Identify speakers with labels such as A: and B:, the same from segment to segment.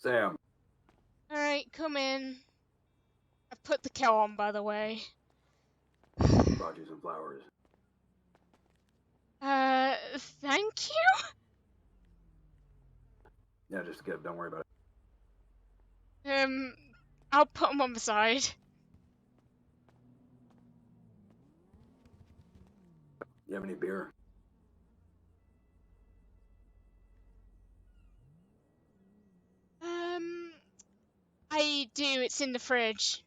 A: Sam.
B: Alright, come in. I've put the cow on, by the way.
A: Brought you some flowers.
B: Thank you?
A: Yeah, just get. Don't worry about it.
B: I'll put them on the side.
A: You have any beer?
B: I do. It's in the fridge.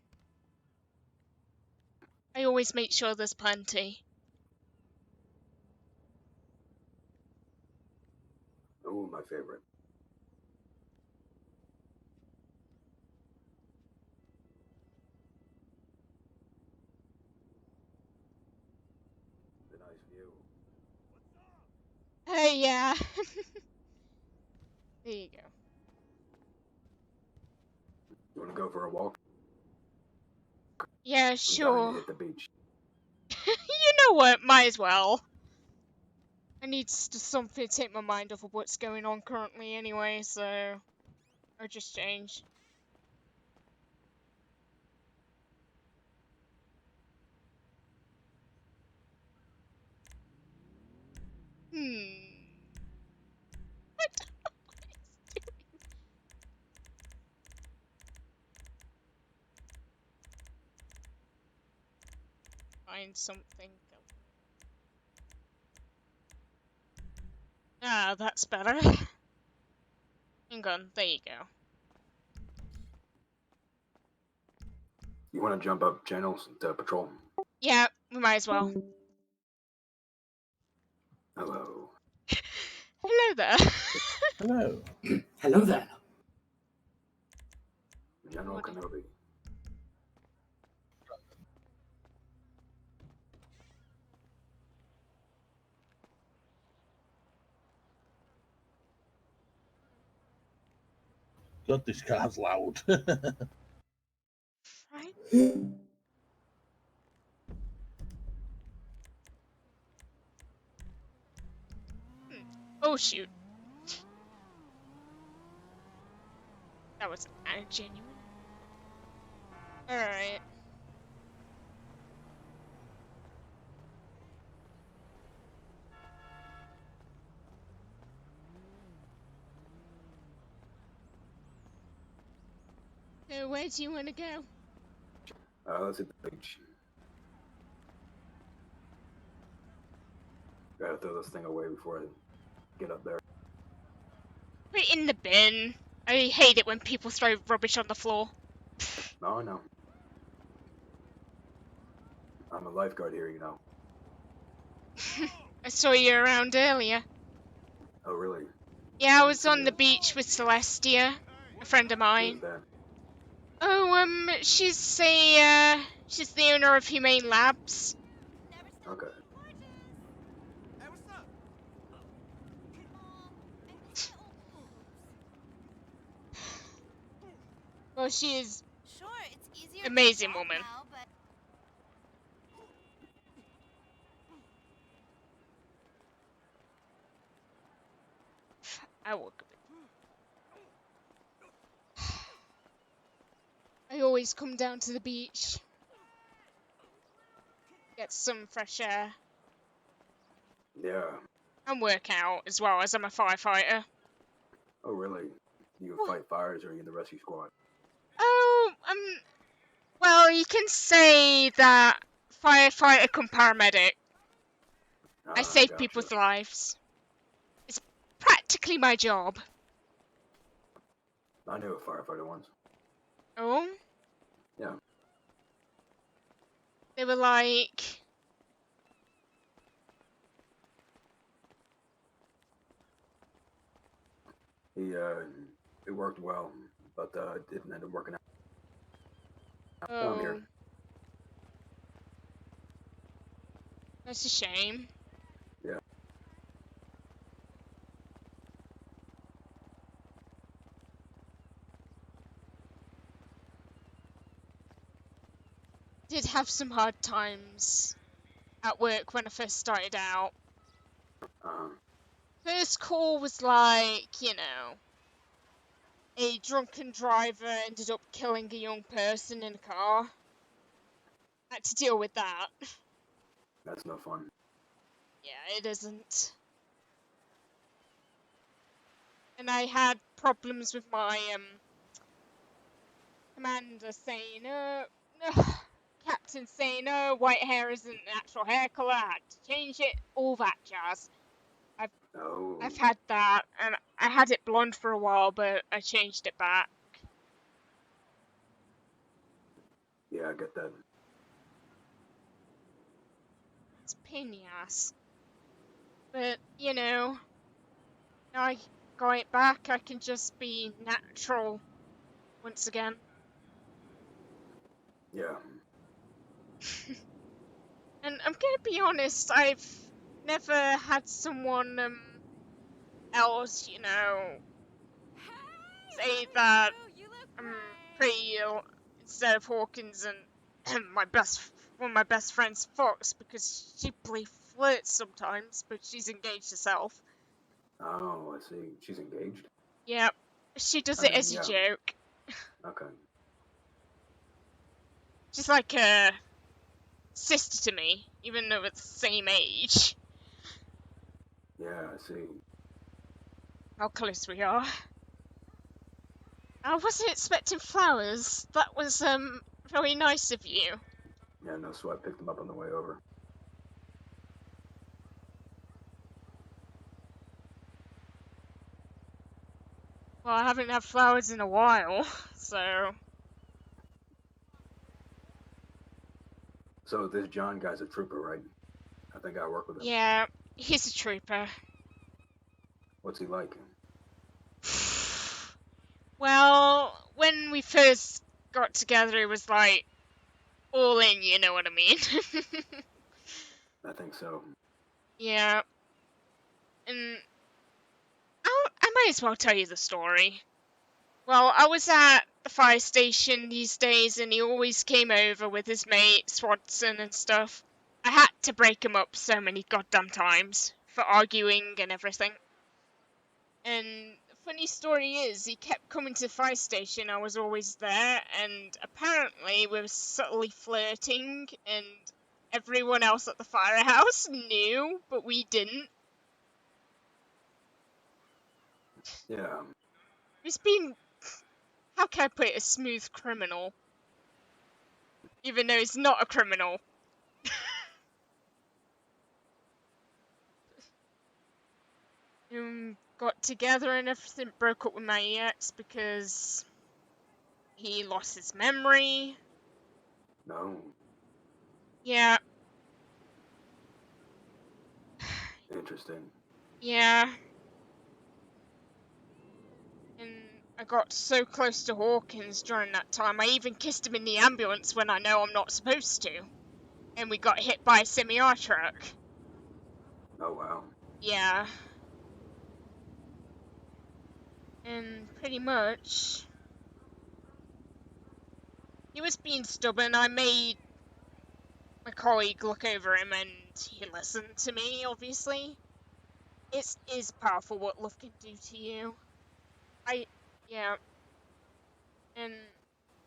B: I always make sure there's plenty.
A: Oh, my favorite. The nice view.
B: Hey, yeah. There you go.
A: You want to go for a walk?
B: Yeah,
A: I'm dying
B: sure.
A: to hit the beach.
B: You know what? Might as well. I need something to take my mind off of what's going on currently anyway, so I'll just change. I don't know what he's doing. Find something. Ah, that's better. Hang on, there you go.
A: You want to jump up channels to patrol?
B: Yeah, we might as well.
A: Hello.
B: Hello there.
C: Hello.
D: Hello there.
A: General Kenobi.
C: God, this car's loud.
B: Right. Oh shoot. That wasn't kind of genuine. Alright. So where do you want to go?
A: Let's hit the beach. Gotta throw this thing away before I get up there.
B: Put it in the bin. I hate it when people throw rubbish on the floor.
A: No, no. I'm a lifeguard here, you know.
B: I saw you around earlier.
A: Oh, really?
B: Yeah, I was on the beach with Celestia, a friend of mine.
A: Who's that?
B: Oh, she's the owner of Humane Labs.
A: Okay.
B: Well, she is
E: Sure, it's easier
B: amazing
E: to talk
B: woman.
E: now, but
B: I woke up. I always come down to the beach, get some fresh air,
A: Yeah.
B: and work out as well as I'm a firefighter.
A: Oh, really? You fight fires or are you in the rescue squad?
B: Oh, well, you can say that firefighter come paramedic. I save
A: Gotcha.
B: people's lives. It's practically my job.
A: I knew a firefighter once.
B: Oh?
A: Yeah.
B: They were like...
A: It worked well, but it didn't end up working out.
B: Oh.
A: I'm here.
B: That's a shame.
A: Yeah.
B: Did have some hard times at work when I first started out. First call was like, you know, a drunken driver ended up killing a young person in a car. I had to deal with that.
A: That's no fun.
B: Yeah, it isn't. And I had problems with my commander saying, no, captain saying, no, white hair isn't natural hair colour, I had to change it, all that jazz.
A: No.
B: I've had that, and I had it blonde for a while, but I changed it back.
A: Yeah, I get that.
B: It's a pain in the ass. But, you know, now I got it back, I can just be natural once again.
A: Yeah.
B: And I'm gonna be honest, I've never had someone else, you know, say that I'm pretty ill instead of Hawkins and one of my best friends Fox, because she bloody flirts sometimes, but she's engaged herself.
A: Oh, I see. She's engaged?
B: Yeah, she does
A: I
B: it
A: mean,
B: as a
A: yeah.
B: joke.
A: Okay.
B: She's like a sister to me, even though we're the same age.
A: Yeah, I see.
B: How close we are. I wasn't expecting flowers. That was very nice of you.
A: Yeah, no sweat. Picked them up on the way over.
B: Well, I haven't had flowers in a while, so...
A: So this John guy's a trooper, right? I think I work with him.
B: Yeah, he's a trooper.
A: What's he like?
B: Well, when we first got together, it was like, all in, you know what I mean?
A: I think so.
B: Yeah. And I might as well tell you the story. Well, I was at the fire station these days, and he always came over with his mate, Swanson, and stuff. I had to break him up so many goddamn times for arguing and everything. And the funny story is, he kept coming to the fire station, I was always there, and apparently we were subtly flirting, and everyone else at the firehouse knew, but we didn't.
A: Yeah.
B: He's been, how can I put it, a smooth criminal. Even though he's not a criminal. Got together and everything, broke up with my ex because he lost his memory.
A: No.
B: Yeah.
A: Interesting.
B: Yeah. And I got so close to Hawkins during that time, I even kissed him in the ambulance when I know I'm not supposed to. And we got hit by a semi-R truck.
A: Oh, wow.
B: Yeah. And pretty much... he was being stubborn. I made my colleague look over him and he listened to me, obviously. It is powerful what love can do to you. Yeah. And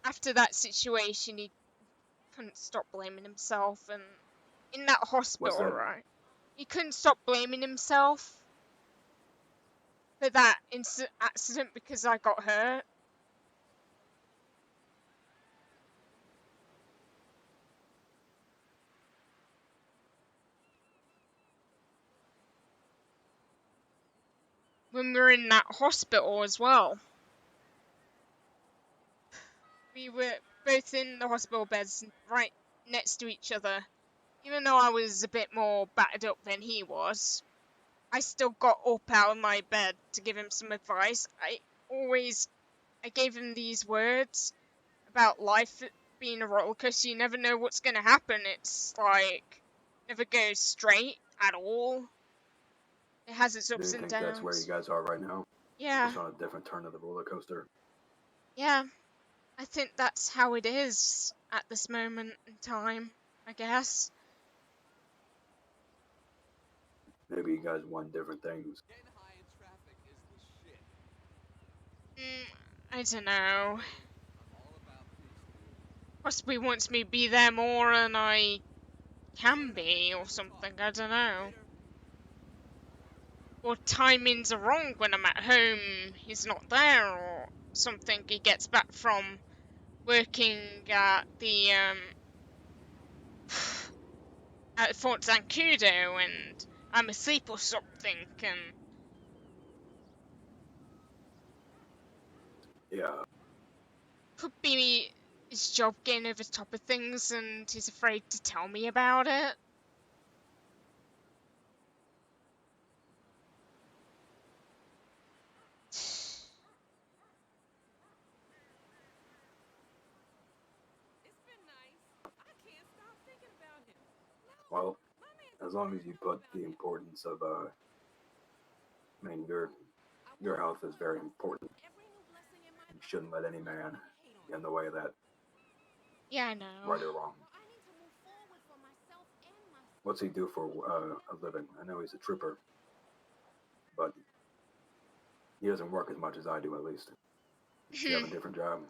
B: after that situation, he couldn't stop blaming himself. And in that hospital,
A: What's that?
B: right? He couldn't stop blaming himself for that accident because I got hurt. When we were in that hospital as well. We were both in the hospital beds right next to each other. Even though I was a bit more battered up than he was, I still got up out of my bed to give him some advice. I gave him these words about life being a roller coaster. You never know what's going to happen. It's like, never goes straight at all. It has its
A: Do
B: ups
A: you
B: and
A: think that's where you
B: downs.
A: guys are right now?
B: Yeah.
A: Just on a different turn of the roller coaster?
B: Yeah. I think that's how it is at this moment in time, I guess.
A: Maybe you guys want different things.
B: I don't know. Possibly wants me to be there more than I can be, or something, I don't know. Or timings are wrong when I'm at home, he's not there, or something. He gets back from working at the, at Fort Zancudo, and I'm asleep or something, and...
A: Yeah.
B: Could be his job getting over the top of things, and he's afraid to tell me about it.
A: Well, as long as you put the importance of, I mean, your health is very important. You shouldn't let any man get in the way of that,
B: Yeah, I know.
A: right or wrong. What's he do for a living? I know he's a trooper, but he doesn't work as much as I do, at least. Does he have a different job?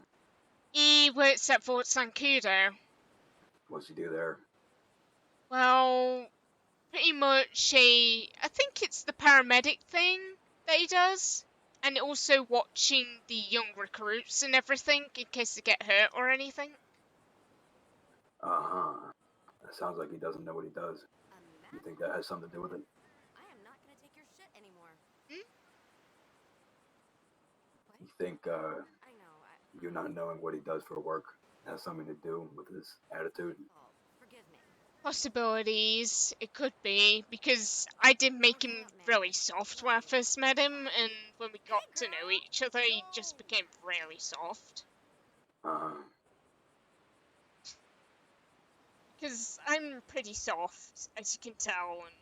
B: He works at Fort Zancudo.
A: What's he do there?
B: Well, pretty much I think it's the paramedic thing that he does. And also watching the young recruits and everything in case they get hurt or anything.
A: Uh-huh. That sounds like he doesn't know what he does. You think that has something to do with it? You think you not knowing what he does for work has something to do with his attitude?
B: Possibilities, it could be, because I did make him really soft when I first met him, and when we got to know each other, he just became really soft.
A: Uh-huh.
B: Because I'm pretty soft, as you can tell, and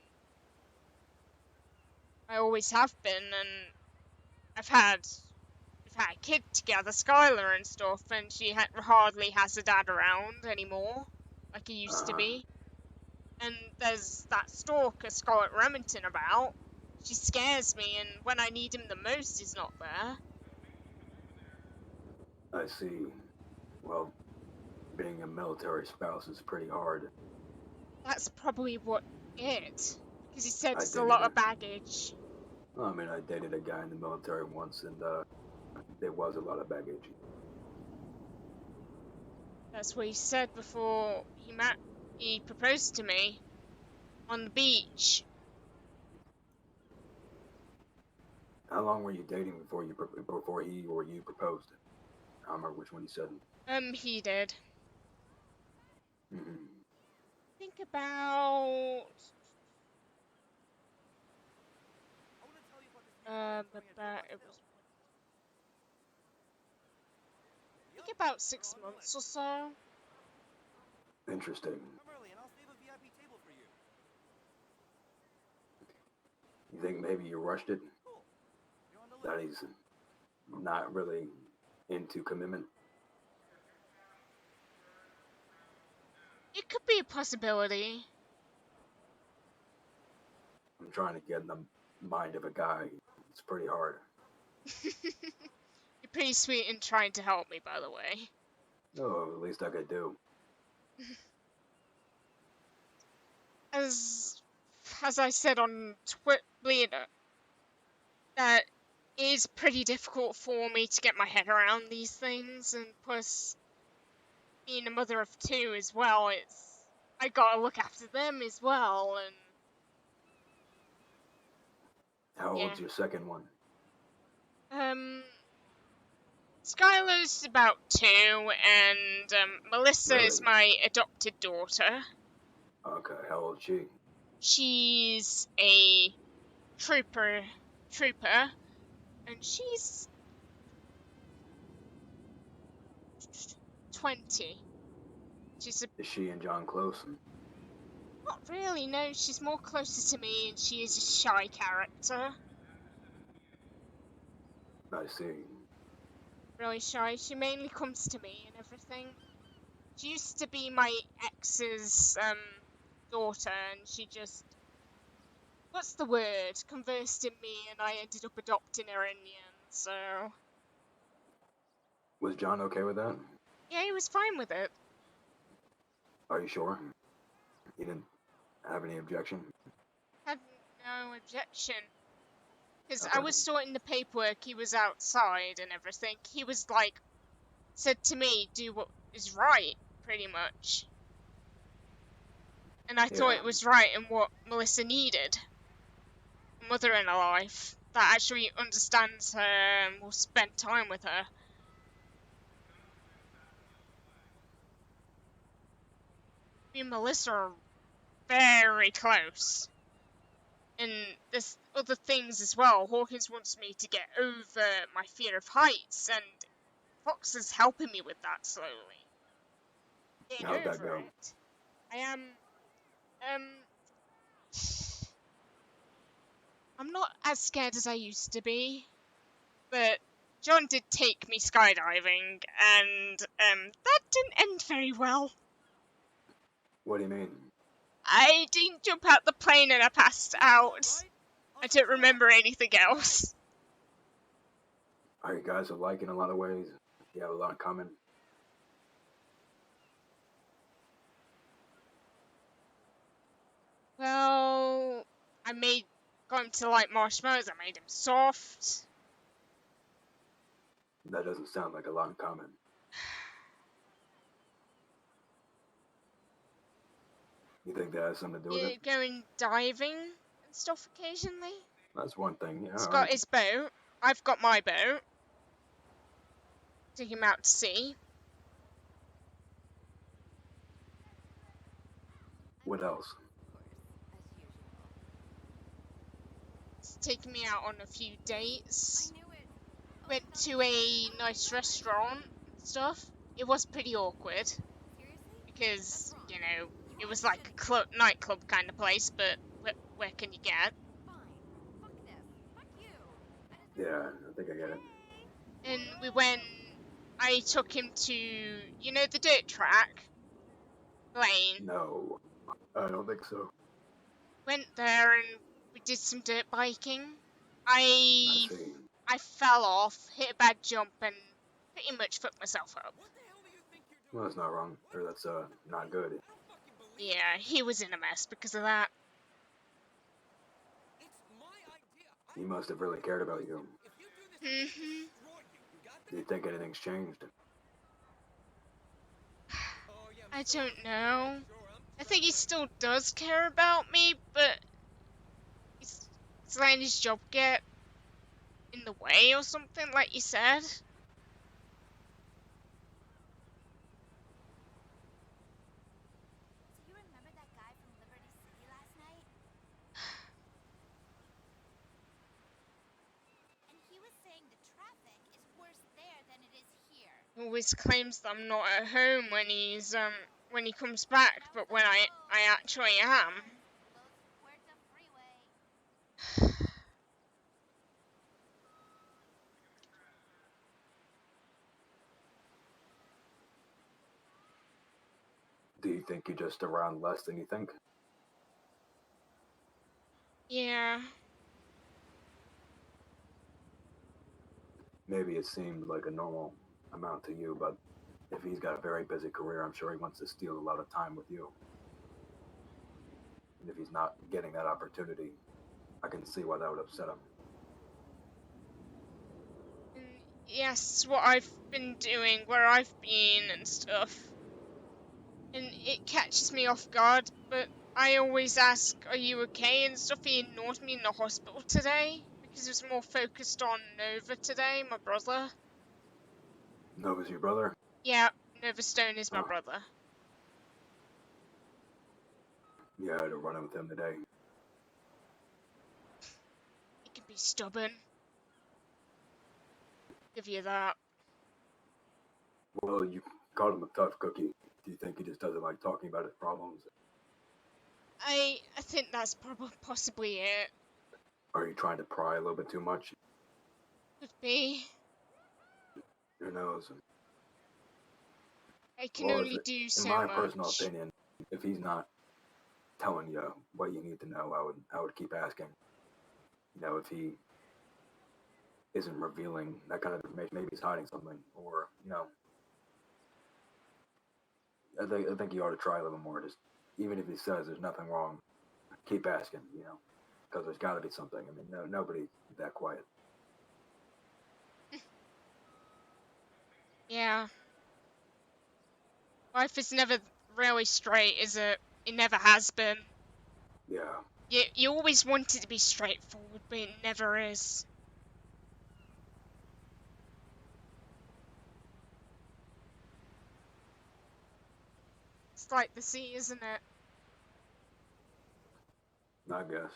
B: I always have been, and we've had a kid together, Skylar and stuff, and she hardly has her dad around anymore, like he used to be. And there's that stalker, Scarlett Remington, about. She scares me, and when I need him the most, he's not there.
A: I see. Well, being a military spouse is pretty hard.
B: That's probably what it. Because he said
A: I
B: it's a
A: dated
B: lot
A: a-
B: of baggage.
A: I mean, I dated a guy in the military once, and there was a lot of baggage.
B: That's what he said before he proposed to me on the beach.
A: How long were you dating before he or you proposed? I don't remember which one he said.
B: He did.
A: Mm-hmm.
B: Think about it was about 6 months or so.
A: Interesting. You think maybe you rushed it? That he's not really into commitment?
B: It could be a possibility.
A: I'm trying to get in the mind of a guy. It's pretty hard.
B: You're pretty sweet in trying to help me, by the way.
A: Oh, at least I could do.
B: As I said on Twitter, that is pretty difficult for me to get my head around these things, and plus, being a mother of two as well, I gotta look after them as well, and
A: How
B: yeah.
A: old's your second one?
B: Skylar's about 2, and Melissa is
A: Really?
B: my adopted daughter.
A: Okay, how old is she?
B: She's a trooper, and she's 20.
A: Is she and John close?
B: Not really, no, she's more closer to me, and she is a shy character.
A: I see.
B: Really shy. She mainly comes to me and everything. She used to be my ex's daughter, and she just, what's the word, conversed in me, and I ended up adopting her in the end, so
A: Was John okay with that?
B: Yeah, he was fine with it.
A: Are you sure? He didn't have any objection?
B: Had no objection. Because I
A: Okay.
B: was sorting the paperwork, he was outside and everything. He was like, said to me, do what is right, pretty much. And I thought
A: Yeah.
B: it was right and what Melissa needed. A mother in her life that actually understands her and will spend time with her. Me and Melissa are very close. And there's other things as well. Hawkins wants me to get over my fear of heights, and Fox is helping me with that slowly. Getting
A: How'd that
B: over
A: go?
B: it. I am, I'm not as scared as I used to be, but John did take me skydiving, and that didn't end very well.
A: What do you mean?
B: I didn't jump out the plane and I passed out. I don't remember anything else.
A: Are you guys alike in a lot of ways? You have a lot in common?
B: Well, got him to like marshmallows, I made him soft.
A: That doesn't sound like a lot in common. You think that has something to do with it?
B: Going diving and stuff occasionally.
A: That's one thing, yeah,
B: He's got
A: alright.
B: his boat. I've got my boat. Take him out to sea.
A: What else?
B: He's taken me out on a few dates. Went to a nice restaurant and stuff. It was pretty awkward. Because, you know, it was like a nightclub kind of place, but where can you get?
A: Yeah, I think I get it.
B: And I took him to, you know, the dirt track lane.
A: No, I don't think so.
B: Went there and we did some dirt biking.
A: I see.
B: I fell off, hit a bad jump, and pretty much fucked myself up.
A: Well, that's not wrong, or that's not good.
B: Yeah, he was in a mess because of that.
A: He must have really cared about you.
B: Mm-hmm.
A: Do you think anything's changed?
B: I don't know. I think he still does care about me, but he's letting his job get in the way or something, like you said. He always claims that I'm not at home when he comes back, but when I actually am.
A: Do you think you're just around less than you think?
B: Yeah.
A: Maybe it seemed like a normal amount to you, but if he's got a very busy career, I'm sure he wants to steal a lot of time with you. And if he's not getting that opportunity, I can see why that would upset him.
B: Yes, what I've been doing, where I've been and stuff. And it catches me off guard, but I always ask, are you okay and stuff. He ignored me in the hospital today because he was more focused on Nova today, my brother.
A: Nova's your brother?
B: Yeah, Nova Stone is my brother.
A: Yeah, I had to run in with him today.
B: He can be stubborn. Give you that.
A: Well, you called him a tough cookie. Do you think he just doesn't like talking about his problems?
B: I think that's possibly it.
A: Are you trying to pry a little bit too much?
B: Could be.
A: Who knows?
B: I can only do so much.
A: In my personal opinion, if he's not telling you what you need to know, I would keep asking. You know, if he isn't revealing that kind of information. Maybe he's hiding something, or I think you ought to try a little more. Just even if he says there's nothing wrong, keep asking. Because there's got to be something. I mean, nobody's that quiet.
B: Yeah. Life is never really straight, is it? It never has been.
A: Yeah.
B: You always want it to be straightforward, but it never is. It's like the sea, isn't it?
A: I guess.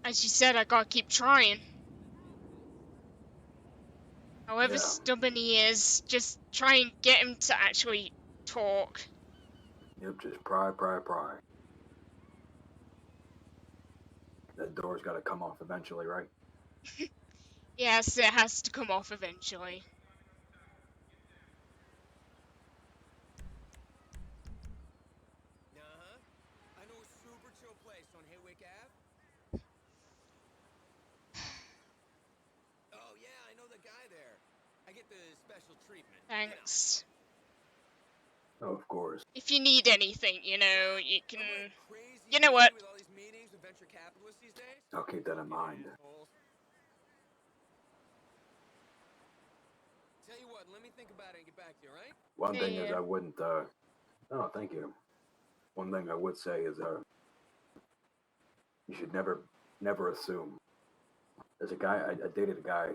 B: As you said, I gotta keep trying. However
A: Yeah.
B: stubborn he is, just try and get him to actually talk.
A: Yep, just pry. That door's got to come off eventually, right?
B: Yes, it has to come off eventually.
D: I know a super chill place on Haywick Ave. Oh yeah, I know the guy there. I get the special treatment.
B: Thanks.
A: Oh, of course.
B: If you need anything, you can...
D: I'm like crazy
B: You know what?
D: with all these meetings with venture capitalists these days.
A: I'll keep that in mind.
D: Tell you what, let me think about it and get back to you, alright?
A: One thing is
B: Yeah.
A: I wouldn't, oh, thank you. One thing I would say is, you should never assume. There's a guy, I dated a guy,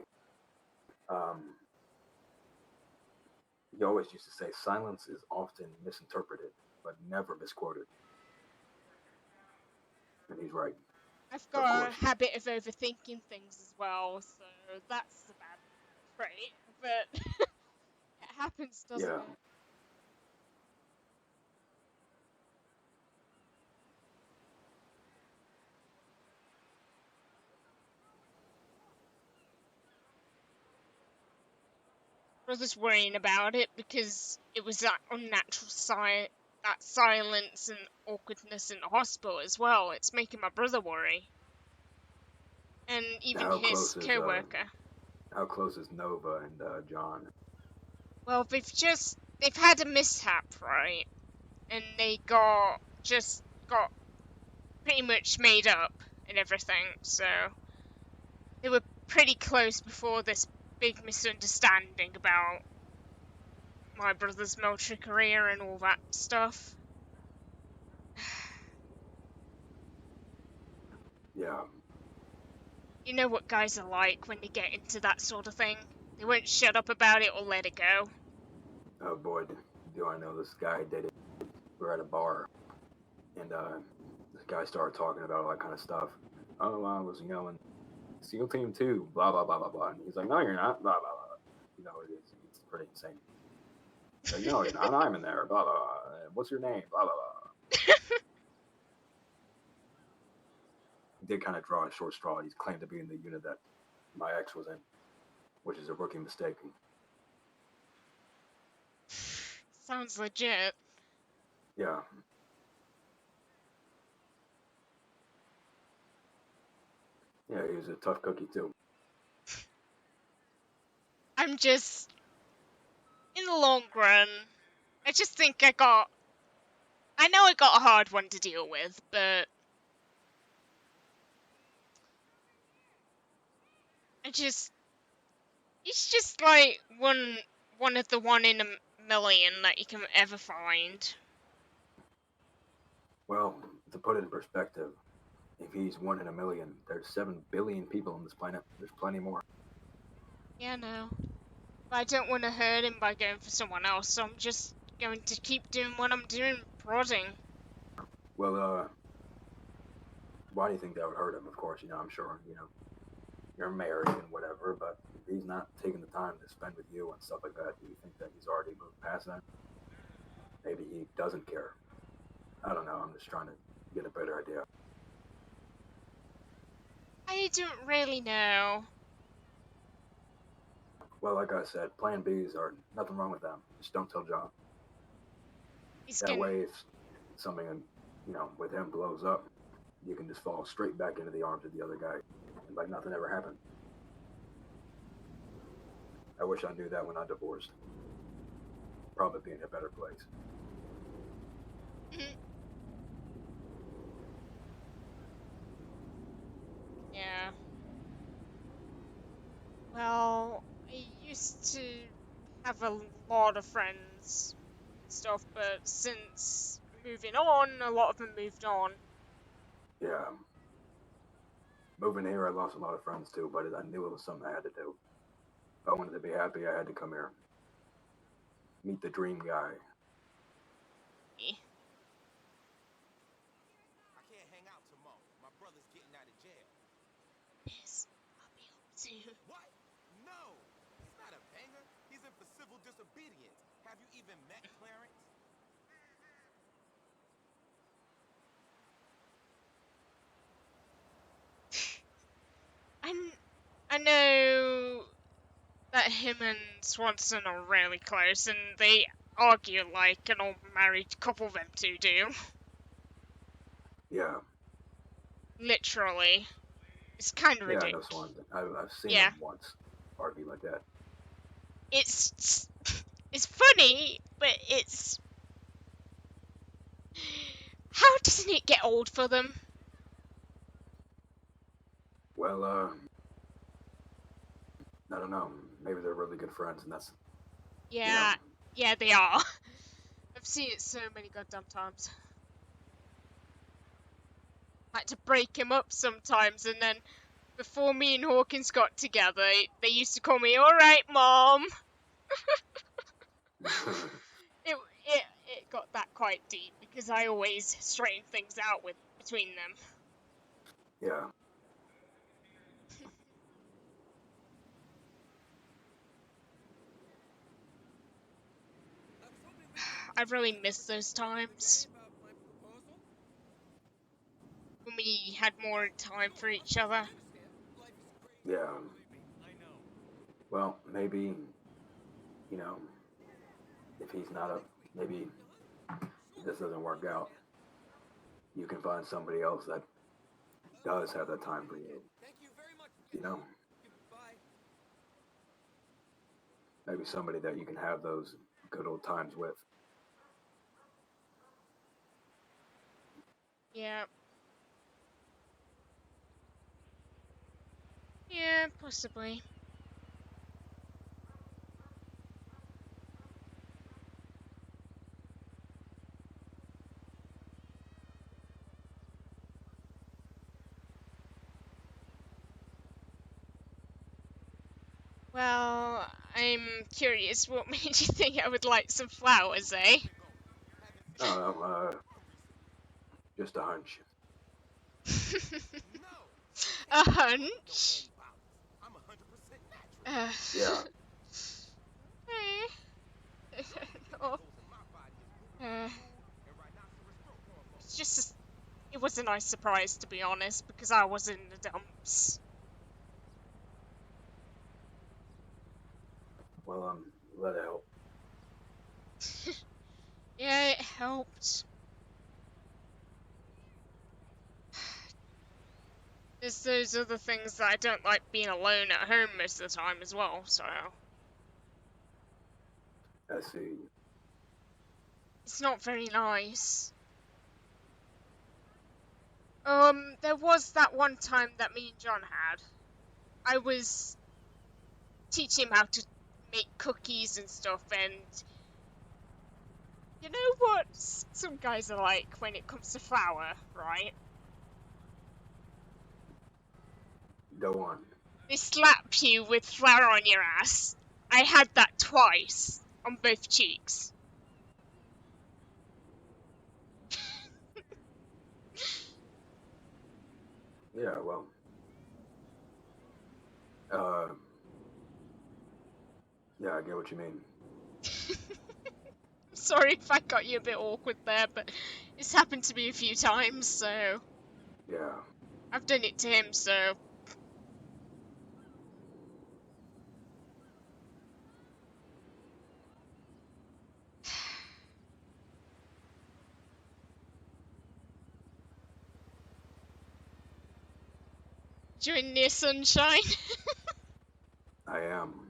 A: he always used to say silence is often misinterpreted, but never misquoted. And he's right.
B: I've got a habit of overthinking things as well, so that's a bad trait, but it happens, doesn't
A: Yeah.
B: it? Brother's worrying about it because it was that unnatural that silence and awkwardness in the hospital as well. It's making my brother worry. And even his co-worker.
A: How close is Nova and John?
B: Well, they've had a mishap, right? And they got pretty much made up and everything, so they were pretty close before this big misunderstanding about my brother's military career and all that stuff.
A: Yeah.
B: You know what guys are like when they get into that sort of thing. They won't shut up about it or let it go.
A: Oh boy, do I know this guy I dated. We were at a bar, and this guy started talking about all that kind of stuff. Oh, I was yelling, SEAL Team 2, blah, blah, blah, blah, blah. And he's like, no, you're not, blah, blah, blah. It's pretty insane. He's like, no, you're not, I'm in there, blah, blah, blah. What's your name, blah, blah, blah. He did kind of draw a short straw. He's claimed to be in the unit that my ex was in, which is a rookie mistake.
B: Sounds legit.
A: Yeah. Yeah, he was a tough cookie too.
B: I'm just, in the long run, I just think I got a hard one to deal with, but it's just like one of the 1 in a million that you can ever find.
A: Well, to put it in perspective, if he's 1 in a million, there's 7 billion people on this planet. There's plenty more.
B: Yeah, no. But I don't want to hurt him by going for someone else, so I'm just going to keep doing what I'm doing, prodding.
A: Well, why do you think that would hurt him? Of course, I'm sure, you're married and whatever, but if he's not taking the time to spend with you and stuff like that, do you think that he's already moved past that? maybe he doesn't care. I don't know. I'm just trying to get a better idea.
B: I don't really know.
A: Well, like I said, Plan B's are nothing wrong with them. Just don't tell John.
B: He's
A: That
B: gonna.
A: way, if something, with him blows up, you can just fall straight back into the arms of the other guy, and like nothing ever happened. I wish I knew that when I divorced. Probably be in a better place.
B: Yeah. Well, I used to have a lot of friends and stuff, but since moving on, a lot of them moved on.
A: Yeah. Moving here, I lost a lot of friends too, but I knew it was something I had to do. If I wanted to be happy, I had to come here. Meet the dream guy.
D: I can't hang out tomorrow. My brother's getting out of jail.
B: Yes, I'll be able to.
D: What? No! He's not a banger. He's in for civil disobedience. Have you even met Clarence?
B: I know that him and Swanson are really close, and they argue like an old married couple them two do.
A: Yeah.
B: Literally. It's kind of
A: Yeah, I know
B: ridiculous.
A: Swanson. I've seen
B: Yeah.
A: him once argue like that.
B: It's funny, but it's... How doesn't it get old for them?
A: Well, I don't know. Maybe they're really good friends, and that's...
B: Yeah, yeah, they are. I've seen it so many goddamn times. I had to break him up sometimes, and then before me and Hawkins got together, they used to call me, "Alright, Mom." It got that quite deep, because I always straighten things out between them.
A: Yeah.
B: I've really missed those times when we had more time for each other.
A: Yeah. Well, maybe, if he's not maybe this doesn't work out, you can find somebody else that does have that time for you. You know? Maybe somebody that you can have those good old times with.
B: Yeah. Yeah, possibly. Well, I'm curious, what made you think I would like some flowers, eh?
A: Just a hunch.
B: A hunch?
A: Yeah.
B: Oh. It's just, it was a nice surprise, to be honest, because I was in the dumps.
A: Well, let it help.
B: Yeah, it helped. There's those other things that I don't like being alone at home most of the time as well, so...
A: I see.
B: It's not very nice. There was that one time that me and John had. I was teaching him how to make cookies and stuff, and you know what some guys are like when it comes to flour, right?
A: Go on.
B: They slap you with flour on your ass. I had that twice on both cheeks.
A: Yeah, well. Yeah, I get what you mean.
B: Sorry if I got you a bit awkward there, but it's happened to me a few times, so
A: Yeah.
B: I've done it to him, so. You in near sunshine?
A: I am.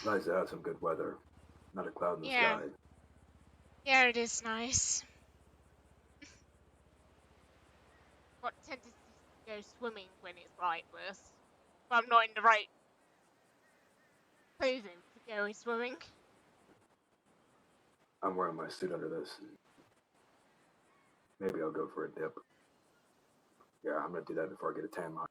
A: Nice to have some good weather. Not a cloud in the
B: Yeah.
A: sky.
B: Yeah, it is nice. Got tendencies to go swimming when it's like this, but I'm not in the right clothing to go swimming.
A: I'm wearing my suit under this. Maybe I'll go for a dip. Yeah, I'm gonna do that before I get a tan line.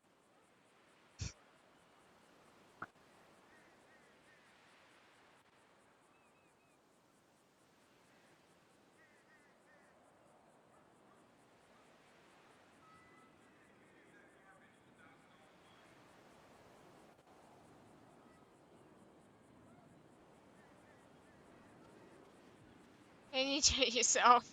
B: Can you do it yourself?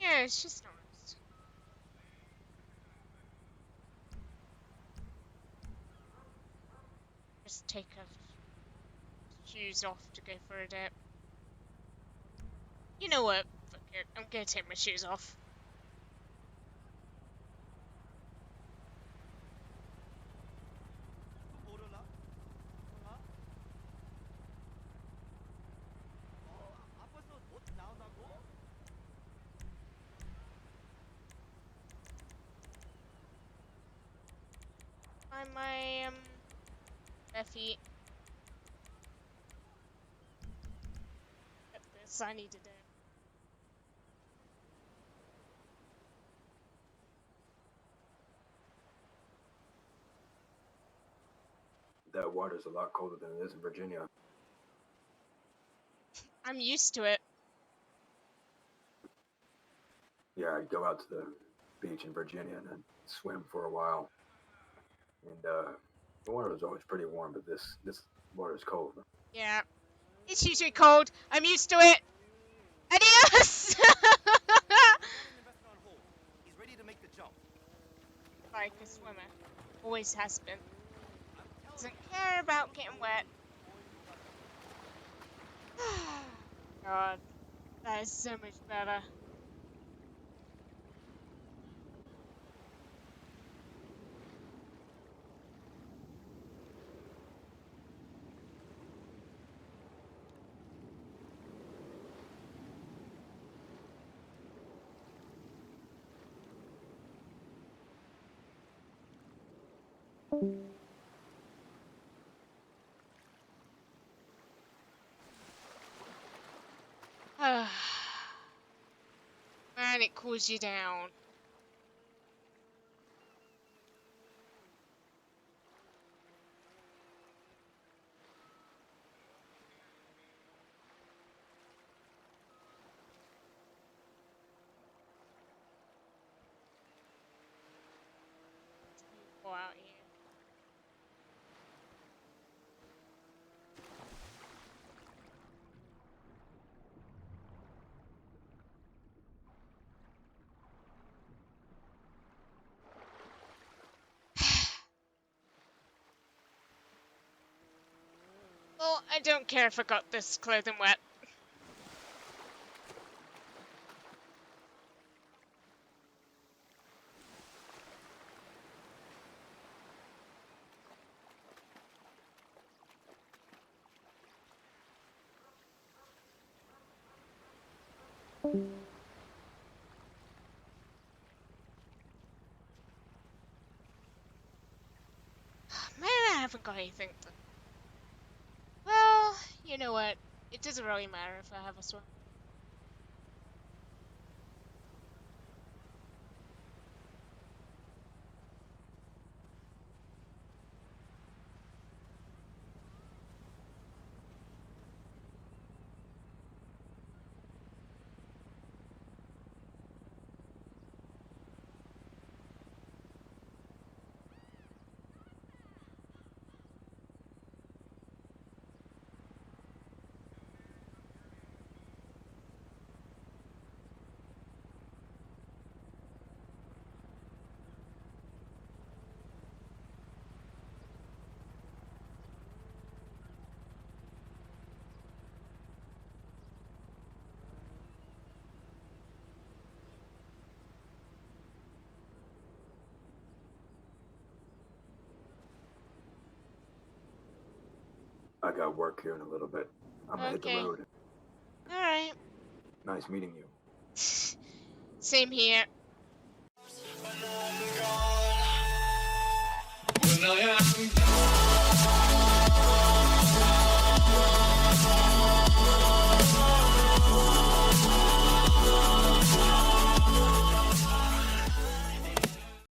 B: Yeah, it's just nice. Just take her shoes off to go for a dip. You know what? Fuck it. I'm gonna take my shoes off. Find my bare feet. At this, I need to do.
A: That water's a lot colder than it is in Virginia.
B: I'm used to it.
A: Yeah, I'd go out to the beach in Virginia and then swim for a while. And the water was always pretty warm, but this water is cold.
B: Yeah. It's usually cold. I'm used to it. Adios!
D: He's ready to make the jump.
B: Like a swimmer. Always has been. Doesn't care about getting wet. God. That is so much better. Man, it cools you down. Well, I don't care if I got this clothing wet. Man, I haven't got anything to... Well, you know what? It doesn't really matter if I have a swim.
A: I got work here in a little bit. I'm gonna hit the
B: Okay.
A: road.
B: Alright.
A: Nice meeting you.
B: Same here.